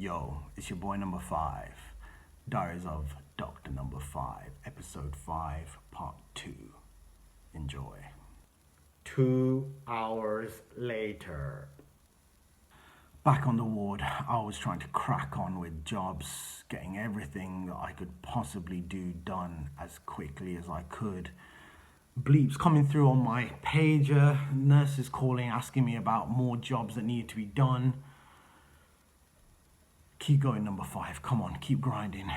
Yo, it's your boy number 5. Diaries of Doctor Number 5, Episode 5, Part 2. Enjoy. 2 hours later. Back on the ward, I was trying to crack on with jobs, getting everything that I could possibly do done as quickly as I could. Bleeps coming through on my pager, nurses calling, asking me about more jobs that needed to be done. Keep going, number 5. Come on, keep grinding.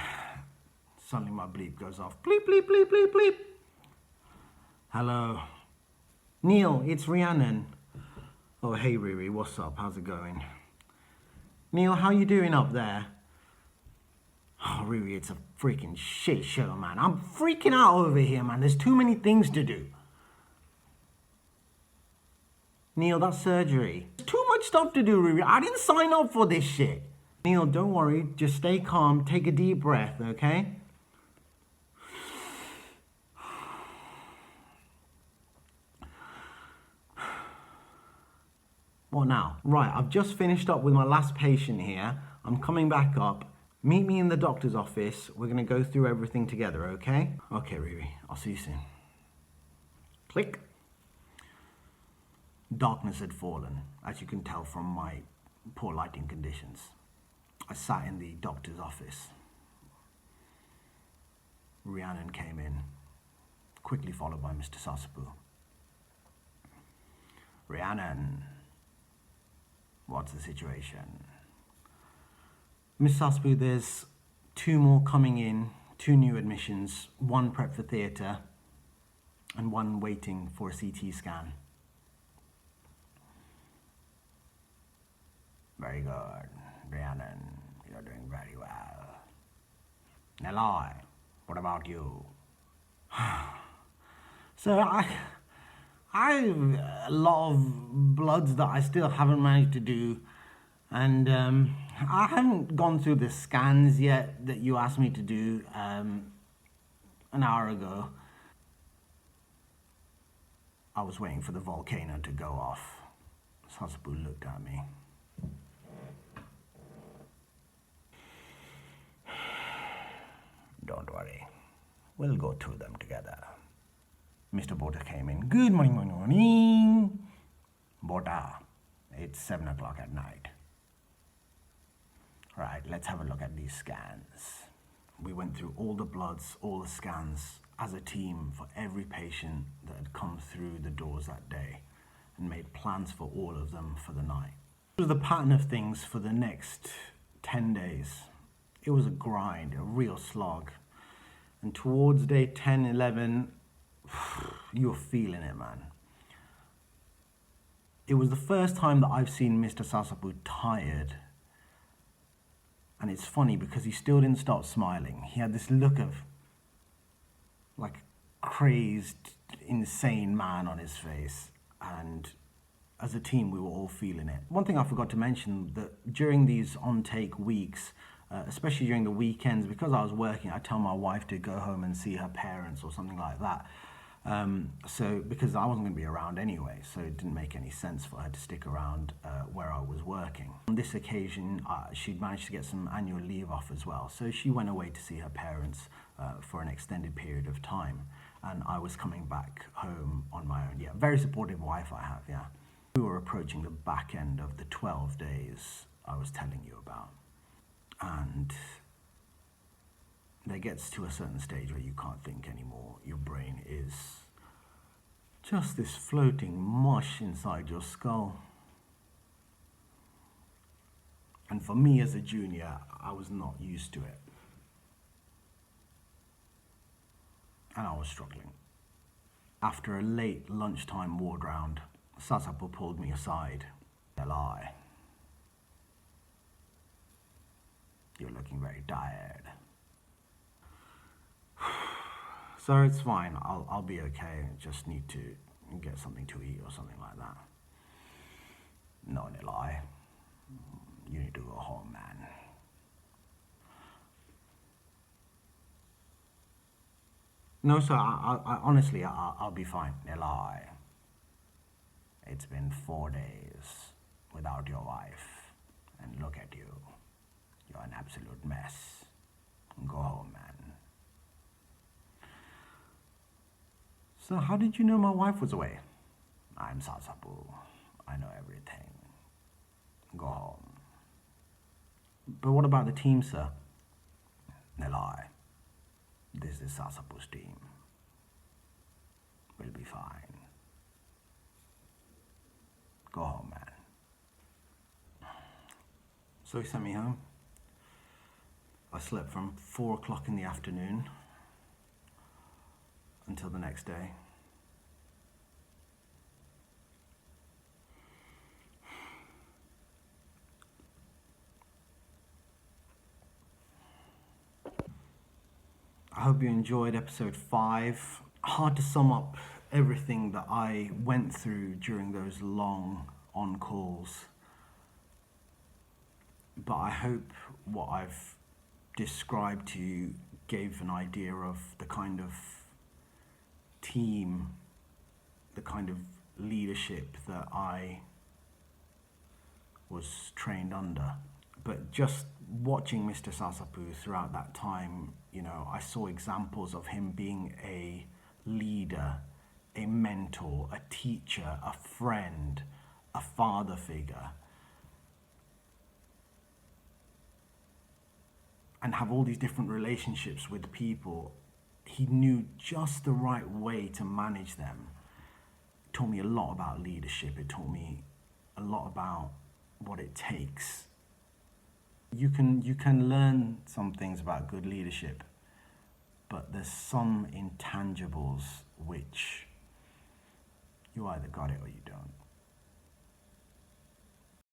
Suddenly my bleep goes off. Bleep, bleep, bleep, bleep, bleep. Hello. Neil, it's Rhiannon. Oh, hey, Riri, what's up? How's it going? Neil, how you doing up there? Oh, Riri, it's a freaking shit show, man. I'm freaking out over here, man. There's too many things to do. Neil, that's surgery. There's too much stuff to do, Riri. I didn't sign up for this shit. Neil, don't worry. Just stay calm. Take a deep breath, okay? What now? Right, I've just finished up with my last patient here. I'm coming back up. Meet me in the doctor's office. We're going to go through everything together, okay? Okay, Riri. I'll see you soon. Click. Darkness had fallen, as you can tell from my poor lighting conditions. I sat in the doctor's office. Rhiannon came in, quickly followed by Mr. Sasapu. Rhiannon, what's the situation? Miss Sasapu, there's 2 more coming in, 2 new admissions, 1 prep for theatre, and 1 waiting for a CT scan. Very good, Rhiannon. You're doing very well. Neloi, what about you? So I have a lot of bloods that I still haven't managed to do, and I haven't gone through the scans yet that you asked me to do an hour ago. I was waiting for the volcano to go off. Sasapu looked at me. Don't worry, we'll go through them together. Mr. Bota came in. Good morning, morning, morning. Bota, it's 7 o'clock at night. Right, let's have a look at these scans. We went through all the bloods, all the scans as a team for every patient that had come through the doors that day and made plans for all of them for the night. It was the pattern of things for the next 10 days. It was a grind, a real slog. And towards day 10, 11, you were feeling it, man. It was the first time that I've seen Mr. Sasapu tired. And it's funny because he still didn't stop smiling. He had this look of like a crazed, insane man on his face. And as a team, we were all feeling it. One thing I forgot to mention, that during these on-take weeks, especially during the weekends, because I was working, I tell my wife to go home and see her parents or something like that. So because I wasn't going to be around anyway, so it didn't make any sense for her to stick around where I was working. On this occasion, she'd managed to get some annual leave off as well, so she went away to see her parents for an extended period of time, and I was coming back home on my own. Yeah, very supportive wife I have, yeah. We were approaching the back end of the 12 days I was telling you about. And there gets to a certain stage where you can't think anymore. Your brain is just this floating mush inside your skull. And for me as a junior, I was not used to it. And I was struggling. After a late lunchtime ward round, Sasapu pulled me aside. Neloi, you're looking very tired. So it's fine, I'll be okay. Just need to get something to eat or something like that. No, Neloi, you need to go home, man. No, sir, I honestly, I'll be fine. Neloi, it's been 4 days without your wife, and look at you. You're an absolute mess. Go home, man. So how did you know my wife was away? I'm Sasapu. I know everything. Go home. But what about the team, sir? They lie. This is Sasapu's team. We'll be fine. Go home, man. So he sent me home. I slept from 4 o'clock in the afternoon until the next day. I hope you enjoyed episode 5. Hard to sum up everything that I went through during those long on-calls. But I hope what I've described to you gave an idea of the kind of team, the kind of leadership that I was trained under. But just watching Mr. Sasapu throughout that time, you know, I saw examples of him being a leader, a mentor, a teacher, a friend, a father figure, and have all these different relationships with people. He knew just the right way to manage them. It taught me a lot about leadership. It taught me a lot about what it takes. You can learn some things about good leadership, but there's some intangibles which you either got it or you don't.